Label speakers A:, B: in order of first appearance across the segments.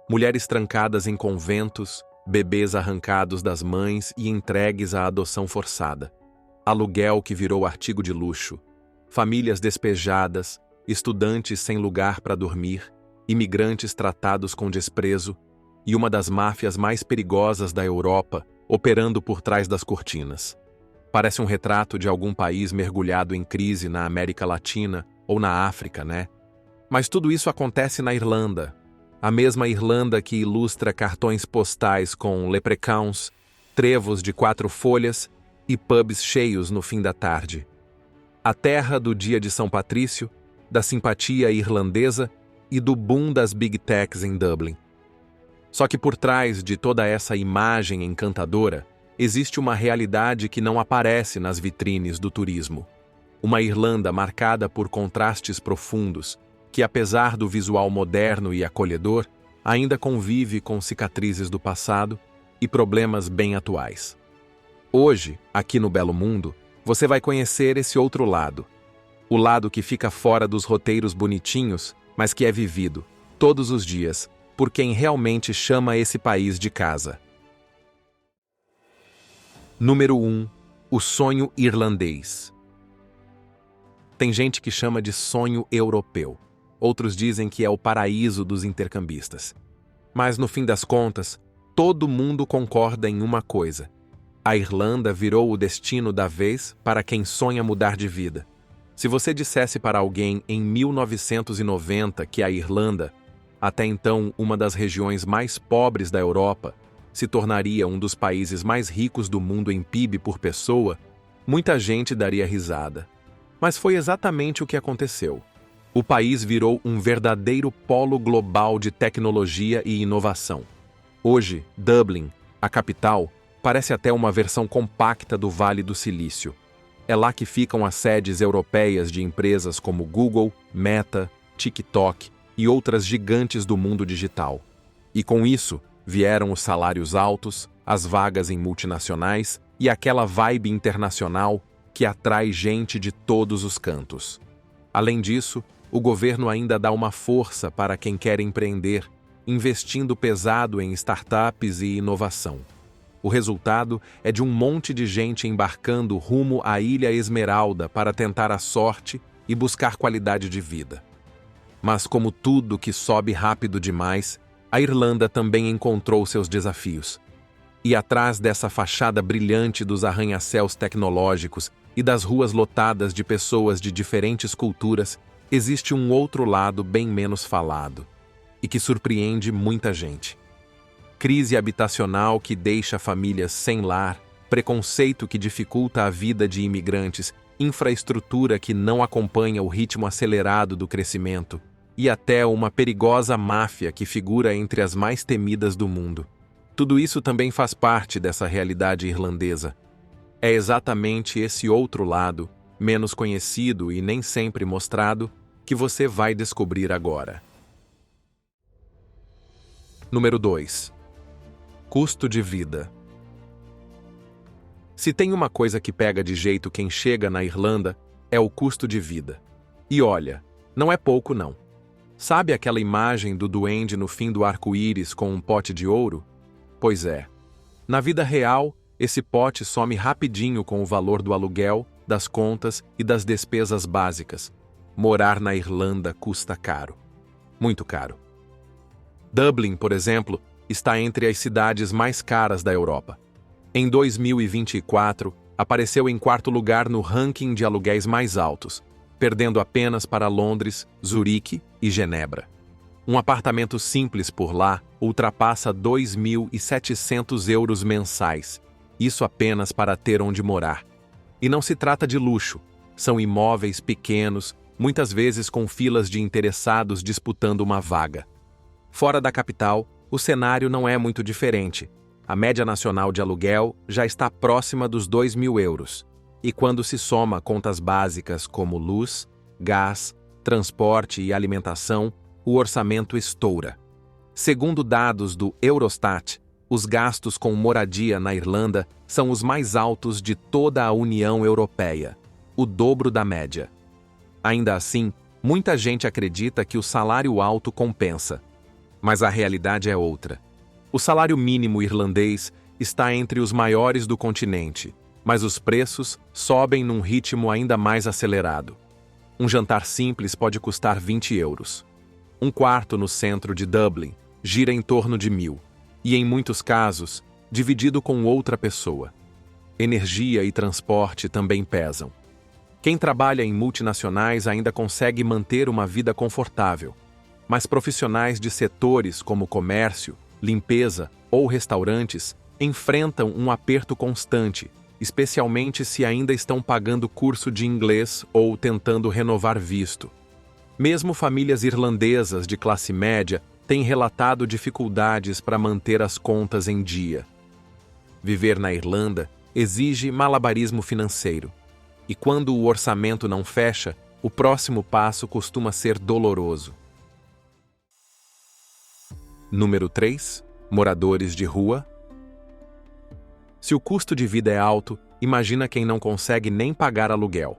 A: Mulheres trancadas em conventos, bebês arrancados das mães e entregues à adoção forçada. Aluguel que virou artigo de luxo. Famílias despejadas, estudantes sem lugar para dormir, imigrantes tratados com desprezo e uma das máfias mais perigosas da Europa operando por trás das cortinas. Parece um retrato de algum país mergulhado em crise na América Latina ou na África, né? Mas tudo isso acontece na Irlanda. A mesma Irlanda que ilustra cartões postais com leprechauns, trevos de 4 folhas e pubs cheios no fim da tarde. A terra do dia de São Patrício, da simpatia irlandesa e do boom das Big Techs em Dublin. Só que por trás de toda essa imagem encantadora, existe uma realidade que não aparece nas vitrines do turismo. Uma Irlanda marcada por contrastes profundos, que apesar do visual moderno e acolhedor, ainda convive com cicatrizes do passado e problemas bem atuais. Hoje, aqui no Belo Mundo, você vai conhecer esse outro lado. O lado que fica fora dos roteiros bonitinhos, mas que é vivido, todos os dias, por quem realmente chama esse país de casa. Número 1. O sonho irlandês. Tem gente que chama de sonho europeu. Outros dizem que é o paraíso dos intercambistas. Mas, no fim das contas, todo mundo concorda em uma coisa. A Irlanda virou o destino da vez para quem sonha mudar de vida. Se você dissesse para alguém em 1990 que a Irlanda, até então uma das regiões mais pobres da Europa, se tornaria um dos países mais ricos do mundo em PIB por pessoa, muita gente daria risada. Mas foi exatamente o que aconteceu. O país virou um verdadeiro polo global de tecnologia e inovação. Hoje, Dublin, a capital, parece até uma versão compacta do Vale do Silício. É lá que ficam as sedes europeias de empresas como Google, Meta, TikTok e outras gigantes do mundo digital. E com isso, vieram os salários altos, as vagas em multinacionais e aquela vibe internacional que atrai gente de todos os cantos. Além disso, o governo ainda dá uma força para quem quer empreender, investindo pesado em startups e inovação. O resultado é de um monte de gente embarcando rumo à Ilha Esmeralda para tentar a sorte e buscar qualidade de vida. Mas como tudo que sobe rápido demais, a Irlanda também encontrou seus desafios. E atrás dessa fachada brilhante dos arranha-céus tecnológicos e das ruas lotadas de pessoas de diferentes culturas, existe um outro lado bem menos falado, e que surpreende muita gente. Crise habitacional que deixa famílias sem lar, preconceito que dificulta a vida de imigrantes, infraestrutura que não acompanha o ritmo acelerado do crescimento, e até uma perigosa máfia que figura entre as mais temidas do mundo. Tudo isso também faz parte dessa realidade irlandesa. É exatamente esse outro lado, menos conhecido e nem sempre mostrado, que você vai descobrir agora. Número 2. Custo de vida. Se tem uma coisa que pega de jeito quem chega na Irlanda, é o custo de vida. E olha, não é pouco não. Sabe aquela imagem do duende no fim do arco-íris com um pote de ouro? Pois é. Na vida real, esse pote some rapidinho com o valor do aluguel, das contas e das despesas básicas. Morar na Irlanda custa caro. Muito caro. Dublin, por exemplo, está entre as cidades mais caras da Europa. Em 2024, apareceu em 4º lugar no ranking de aluguéis mais altos, perdendo apenas para Londres, Zurique e Genebra. Um apartamento simples por lá ultrapassa 2.700 euros mensais, isso apenas para ter onde morar. E não se trata de luxo, são imóveis pequenos, muitas vezes com filas de interessados disputando uma vaga. Fora da capital, o cenário não é muito diferente. A média nacional de aluguel já está próxima dos 2.000 euros. E quando se soma contas básicas como luz, gás, transporte e alimentação, o orçamento estoura. Segundo dados do Eurostat, os gastos com moradia na Irlanda são os mais altos de toda a União Europeia, o dobro da média. Ainda assim, muita gente acredita que o salário alto compensa. Mas a realidade é outra. O salário mínimo irlandês está entre os maiores do continente, mas os preços sobem num ritmo ainda mais acelerado. Um jantar simples pode custar 20 euros. Um quarto no centro de Dublin gira em torno de 1.000, e em muitos casos, dividido com outra pessoa. Energia e transporte também pesam. Quem trabalha em multinacionais ainda consegue manter uma vida confortável, mas profissionais de setores como comércio, limpeza ou restaurantes enfrentam um aperto constante, especialmente se ainda estão pagando curso de inglês ou tentando renovar visto. Mesmo famílias irlandesas de classe média têm relatado dificuldades para manter as contas em dia. Viver na Irlanda exige malabarismo financeiro, e quando o orçamento não fecha, o próximo passo costuma ser doloroso. Número 3. Moradores de rua. Se o custo de vida é alto, imagina quem não consegue nem pagar aluguel.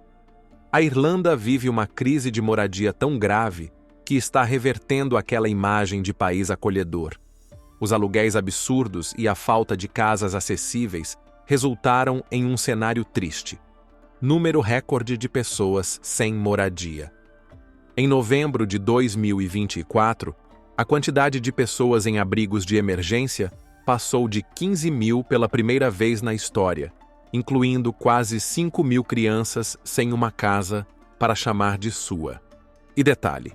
A: A Irlanda vive uma crise de moradia tão grave que está revertendo aquela imagem de país acolhedor. Os aluguéis absurdos e a falta de casas acessíveis resultaram em um cenário triste. Número recorde de pessoas sem moradia. Em novembro de 2024, a quantidade de pessoas em abrigos de emergência passou de 15.000 pela primeira vez na história, incluindo quase 5.000 crianças sem uma casa para chamar de sua. E detalhe,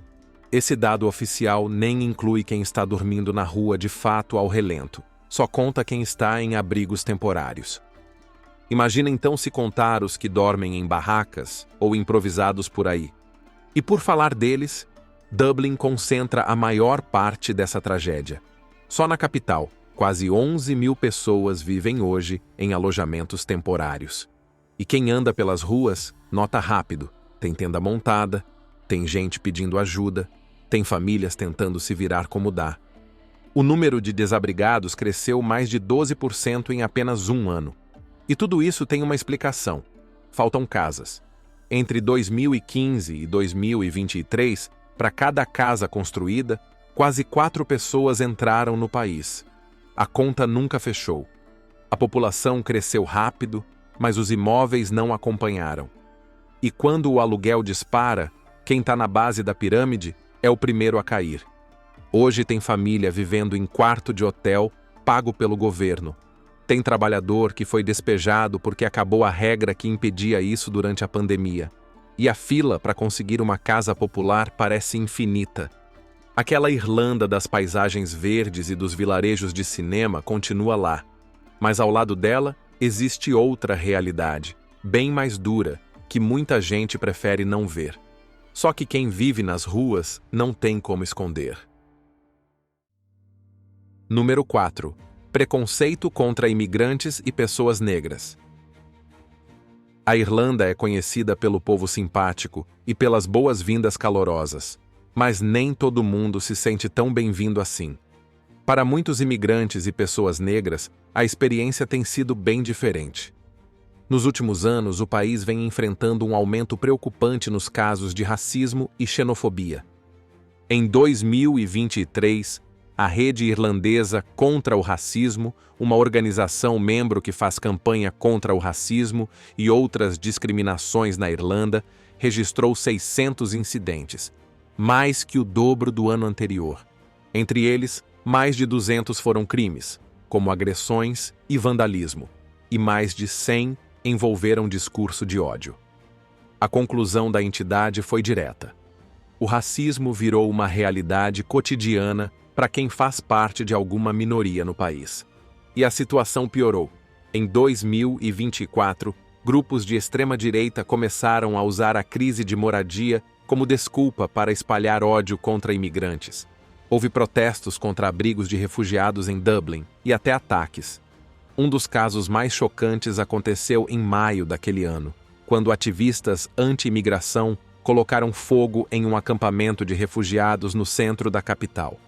A: esse dado oficial nem inclui quem está dormindo na rua de fato ao relento, só conta quem está em abrigos temporários. Imagina então se contar os que dormem em barracas ou improvisados por aí. E por falar deles, Dublin concentra a maior parte dessa tragédia. Só na capital, quase 11.000 pessoas vivem hoje em alojamentos temporários. E quem anda pelas ruas, nota rápido, tem tenda montada, tem gente pedindo ajuda, tem famílias tentando se virar como dá. O número de desabrigados cresceu mais de 12% em apenas um ano. E tudo isso tem uma explicação. Faltam casas. Entre 2015 e 2023, para cada casa construída, quase 4 pessoas entraram no país. A conta nunca fechou. A população cresceu rápido, mas os imóveis não acompanharam. E quando o aluguel dispara, quem está na base da pirâmide é o primeiro a cair. Hoje tem família vivendo em quarto de hotel pago pelo governo. Tem trabalhador que foi despejado porque acabou a regra que impedia isso durante a pandemia. E a fila para conseguir uma casa popular parece infinita. Aquela Irlanda das paisagens verdes e dos vilarejos de cinema continua lá. Mas ao lado dela existe outra realidade, bem mais dura, que muita gente prefere não ver. Só que quem vive nas ruas não tem como esconder. Número 4. Preconceito contra imigrantes e pessoas negras. A Irlanda é conhecida pelo povo simpático e pelas boas-vindas calorosas, mas nem todo mundo se sente tão bem-vindo assim. Para muitos imigrantes e pessoas negras, a experiência tem sido bem diferente. Nos últimos anos, o país vem enfrentando um aumento preocupante nos casos de racismo e xenofobia. Em 2023, a Rede Irlandesa contra o Racismo, uma organização membro que faz campanha contra o racismo e outras discriminações na Irlanda, registrou 600 incidentes, mais que o dobro do ano anterior. Entre eles, mais de 200 foram crimes, como agressões e vandalismo, e mais de 100 envolveram discurso de ódio. A conclusão da entidade foi direta. O racismo virou uma realidade cotidiana para quem faz parte de alguma minoria no país. E a situação piorou. Em 2024, grupos de extrema-direita começaram a usar a crise de moradia como desculpa para espalhar ódio contra imigrantes. Houve protestos contra abrigos de refugiados em Dublin e até ataques. Um dos casos mais chocantes aconteceu em maio daquele ano, quando ativistas anti-imigração colocaram fogo em um acampamento de refugiados no centro da capital.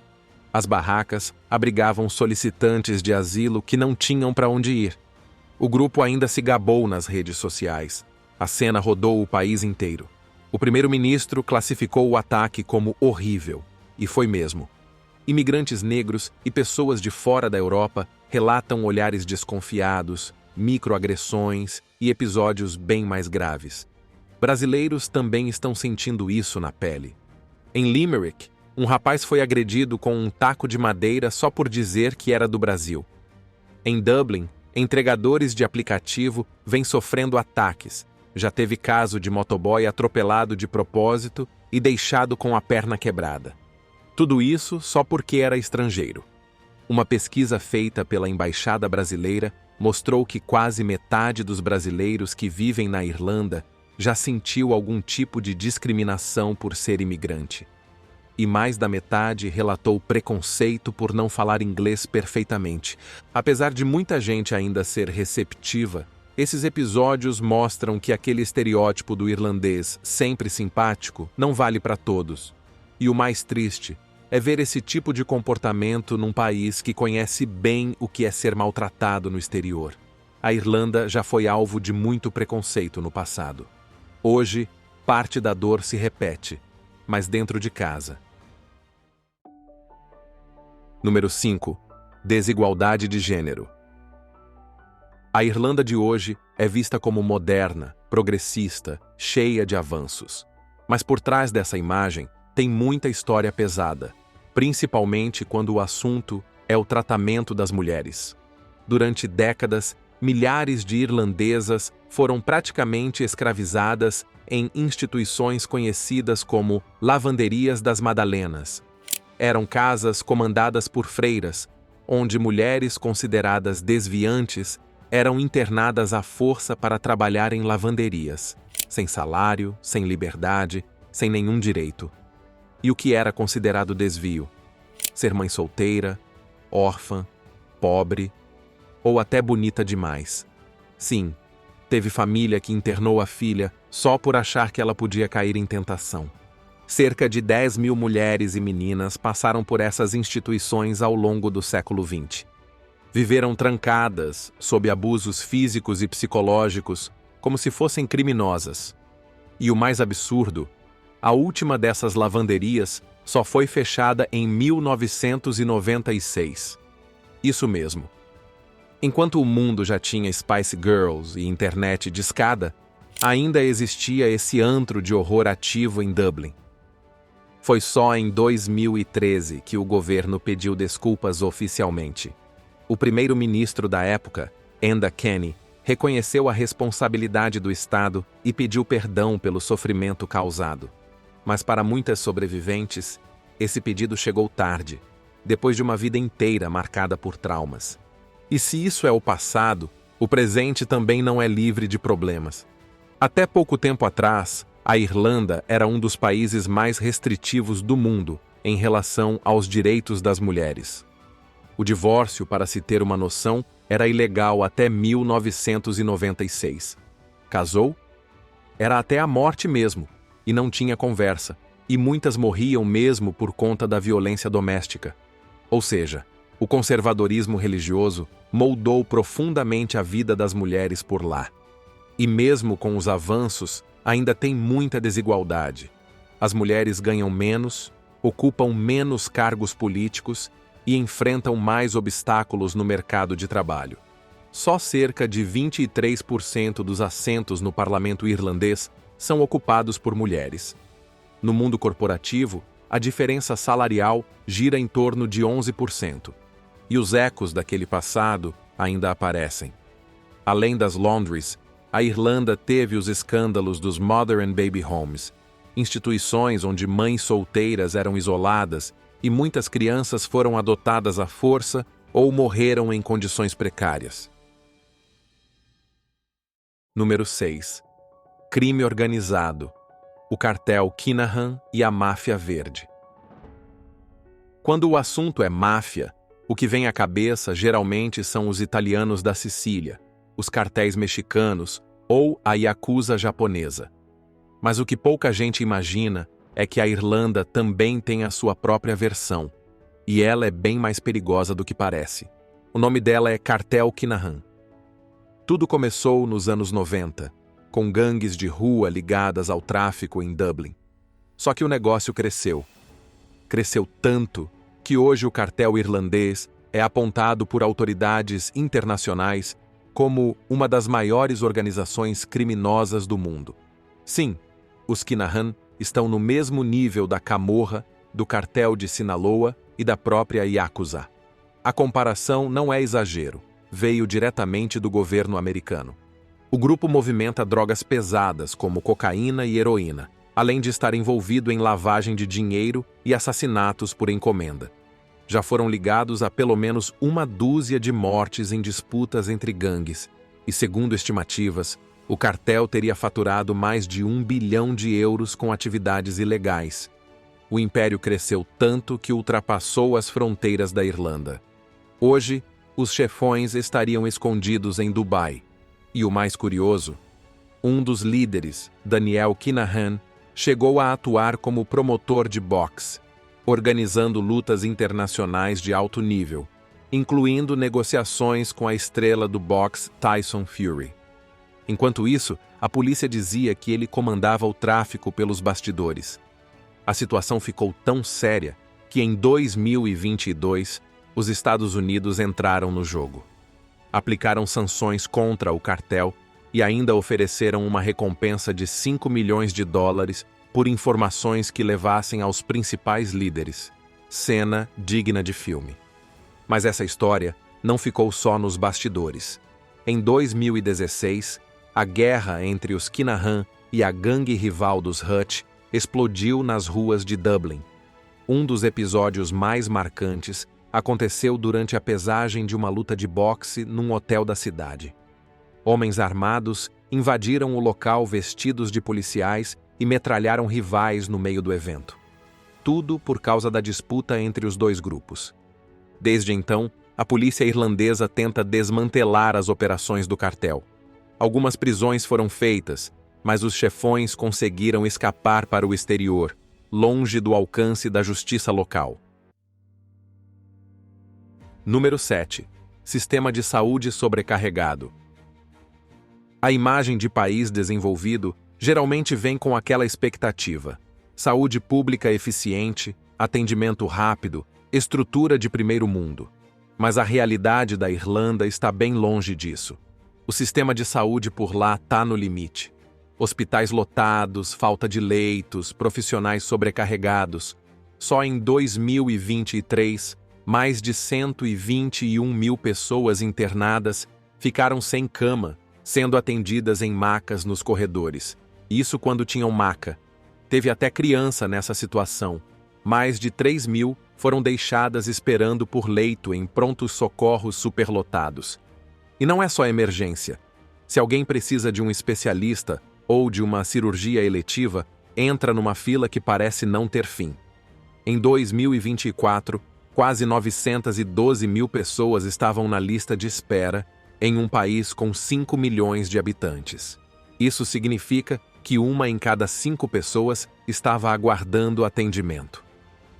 A: As barracas abrigavam solicitantes de asilo que não tinham para onde ir. O grupo ainda se gabou nas redes sociais. A cena rodou o país inteiro. O primeiro-ministro classificou o ataque como horrível, e foi mesmo. Imigrantes negros e pessoas de fora da Europa relatam olhares desconfiados, microagressões e episódios bem mais graves. Brasileiros também estão sentindo isso na pele. Em Limerick, um rapaz foi agredido com um taco de madeira só por dizer que era do Brasil. Em Dublin, entregadores de aplicativo vêm sofrendo ataques. Já teve caso de motoboy atropelado de propósito e deixado com a perna quebrada. Tudo isso só porque era estrangeiro. Uma pesquisa feita pela Embaixada Brasileira mostrou que quase metade dos brasileiros que vivem na Irlanda já sentiu algum tipo de discriminação por ser imigrante. E mais da metade relatou preconceito por não falar inglês perfeitamente. Apesar de muita gente ainda ser receptiva, esses episódios mostram que aquele estereótipo do irlandês sempre simpático não vale para todos. E o mais triste é ver esse tipo de comportamento num país que conhece bem o que é ser maltratado no exterior. A Irlanda já foi alvo de muito preconceito no passado. Hoje, parte da dor se repete, mas dentro de casa. Número 5. Desigualdade de gênero. A Irlanda de hoje é vista como moderna, progressista, cheia de avanços. Mas por trás dessa imagem tem muita história pesada, principalmente quando o assunto é o tratamento das mulheres. Durante décadas, milhares de irlandesas foram praticamente escravizadas em instituições conhecidas como lavanderias das Madalenas. Eram casas comandadas por freiras, onde mulheres consideradas desviantes eram internadas à força para trabalhar em lavanderias, sem salário, sem liberdade, sem nenhum direito. E o que era considerado desvio? Ser mãe solteira, órfã, pobre ou até bonita demais. Sim, teve família que internou a filha só por achar que ela podia cair em tentação. Cerca de 10.000 mulheres e meninas passaram por essas instituições ao longo do século XX. Viveram trancadas, sob abusos físicos e psicológicos, como se fossem criminosas. E o mais absurdo, a última dessas lavanderias só foi fechada em 1996. Isso mesmo. Enquanto o mundo já tinha Spice Girls e internet discada, ainda existia esse antro de horror ativo em Dublin. Foi só em 2013 que o governo pediu desculpas oficialmente. O primeiro-ministro da época, Enda Kenny, reconheceu a responsabilidade do Estado e pediu perdão pelo sofrimento causado. Mas para muitas sobreviventes, esse pedido chegou tarde, depois de uma vida inteira marcada por traumas. E se isso é o passado, o presente também não é livre de problemas. Até pouco tempo atrás, a Irlanda era um dos países mais restritivos do mundo em relação aos direitos das mulheres. O divórcio, para se ter uma noção, era ilegal até 1996. Casou? Era até a morte mesmo, e não tinha conversa, e muitas morriam mesmo por conta da violência doméstica. Ou seja, o conservadorismo religioso moldou profundamente a vida das mulheres por lá. E mesmo com os avanços, ainda tem muita desigualdade. As mulheres ganham menos, ocupam menos cargos políticos e enfrentam mais obstáculos no mercado de trabalho. Só cerca de 23% dos assentos no parlamento irlandês são ocupados por mulheres. No mundo corporativo, a diferença salarial gira em torno de 11%. E os ecos daquele passado ainda aparecem. Além das laundries, a Irlanda teve os escândalos dos Mother and Baby Homes, instituições onde mães solteiras eram isoladas e muitas crianças foram adotadas à força ou morreram em condições precárias. Número 6. Crime organizado. O cartel Kinahan e a máfia verde. Quando o assunto é máfia, o que vem à cabeça geralmente são os italianos da Sicília, os cartéis mexicanos ou a Yakuza japonesa. Mas o que pouca gente imagina é que a Irlanda também tem a sua própria versão, e ela é bem mais perigosa do que parece. O nome dela é Cartel Kinahan. Tudo começou nos anos 90, com gangues de rua ligadas ao tráfico em Dublin. Só que o negócio cresceu. Cresceu tanto que hoje o cartel irlandês é apontado por autoridades internacionais como uma das maiores organizações criminosas do mundo. Sim, os Kinahan estão no mesmo nível da Camorra, do cartel de Sinaloa e da própria Yakuza. A comparação não é exagero, veio diretamente do governo americano. O grupo movimenta drogas pesadas como cocaína e heroína, além de estar envolvido em lavagem de dinheiro e assassinatos por encomenda. Já foram ligados a pelo menos uma dúzia de mortes em disputas entre gangues, e segundo estimativas, o cartel teria faturado mais de 1 bilhão de euros com atividades ilegais. O império cresceu tanto que ultrapassou as fronteiras da Irlanda. Hoje, os chefões estariam escondidos em Dubai. E o mais curioso, um dos líderes, Daniel Kinahan, chegou a atuar como promotor de boxe, organizando lutas internacionais de alto nível, incluindo negociações com a estrela do boxe Tyson Fury. Enquanto isso, a polícia dizia que ele comandava o tráfico pelos bastidores. A situação ficou tão séria que em 2022, os Estados Unidos entraram no jogo. Aplicaram sanções contra o cartel e ainda ofereceram uma recompensa de 5 milhões de dólares por informações que levassem aos principais líderes. Cena digna de filme. Mas essa história não ficou só nos bastidores. Em 2016, a guerra entre os Kinahan e a gangue rival dos Hutch explodiu nas ruas de Dublin. Um dos episódios mais marcantes aconteceu durante a pesagem de uma luta de boxe num hotel da cidade. Homens armados invadiram o local vestidos de policiais e metralharam rivais no meio do evento. Tudo por causa da disputa entre os dois grupos. Desde então, a polícia irlandesa tenta desmantelar as operações do cartel. Algumas prisões foram feitas, mas os chefões conseguiram escapar para o exterior, longe do alcance da justiça local. Número 7. Sistema de saúde sobrecarregado. A imagem de país desenvolvido geralmente vem com aquela expectativa: saúde pública eficiente, atendimento rápido, estrutura de primeiro mundo. Mas a realidade da Irlanda está bem longe disso. O sistema de saúde por lá está no limite. Hospitais lotados, falta de leitos, profissionais sobrecarregados. Só em 2023, mais de 121 mil pessoas internadas ficaram sem cama, sendo atendidas em macas nos corredores. Isso quando tinham maca. Teve até criança nessa situação. Mais de 3 mil foram deixadas esperando por leito em prontos socorros superlotados. E não é só emergência. Se alguém precisa de um especialista ou de uma cirurgia eletiva, entra numa fila que parece não ter fim. Em 2024, quase 912 mil pessoas estavam na lista de espera em um país com 5 milhões de habitantes. Isso significa que 1 em cada 5 pessoas estava aguardando atendimento.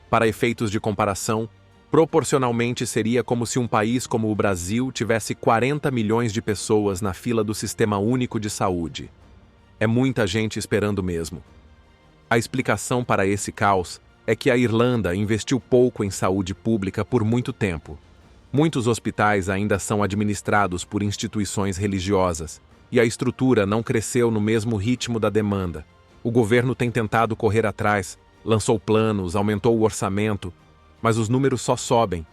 A: Para efeitos de comparação, proporcionalmente seria como se um país como o Brasil tivesse 40 milhões de pessoas na fila do Sistema Único de Saúde. É muita gente esperando mesmo. A explicação para esse caos é que a Irlanda investiu pouco em saúde pública por muito tempo. Muitos hospitais ainda são administrados por instituições religiosas, e a estrutura não cresceu no mesmo ritmo da demanda. O governo tem tentado correr atrás, lançou planos, aumentou o orçamento, mas os números só sobem.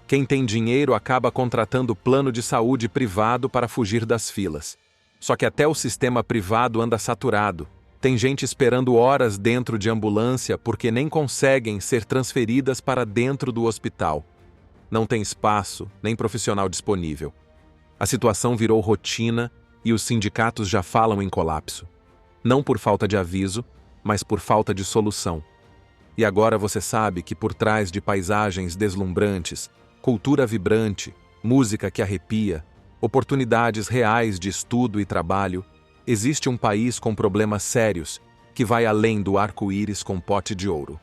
A: Quem tem dinheiro acaba contratando plano de saúde privado para fugir das filas. Só que até o sistema privado anda saturado. Tem gente esperando horas dentro de ambulância porque nem conseguem ser transferidas para dentro do hospital. Não tem espaço, nem profissional disponível. A situação virou rotina e os sindicatos já falam em colapso. Não por falta de aviso, mas por falta de solução. E agora você sabe que por trás de paisagens deslumbrantes, cultura vibrante, música que arrepia, oportunidades reais de estudo e trabalho, existe um país com problemas sérios que vai além do arco-íris com pote de ouro.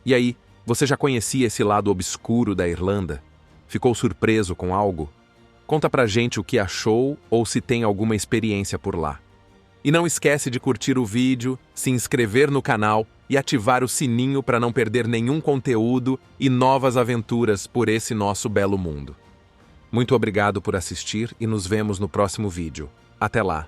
A: E aí, você já conhecia esse lado obscuro da Irlanda? Ficou surpreso com algo? Conta pra gente o que achou ou se tem alguma experiência por lá. E não esquece de curtir o vídeo, se inscrever no canal e ativar o sininho para não perder nenhum conteúdo e novas aventuras por esse nosso belo mundo. Muito obrigado por assistir e nos vemos no próximo vídeo. Até lá!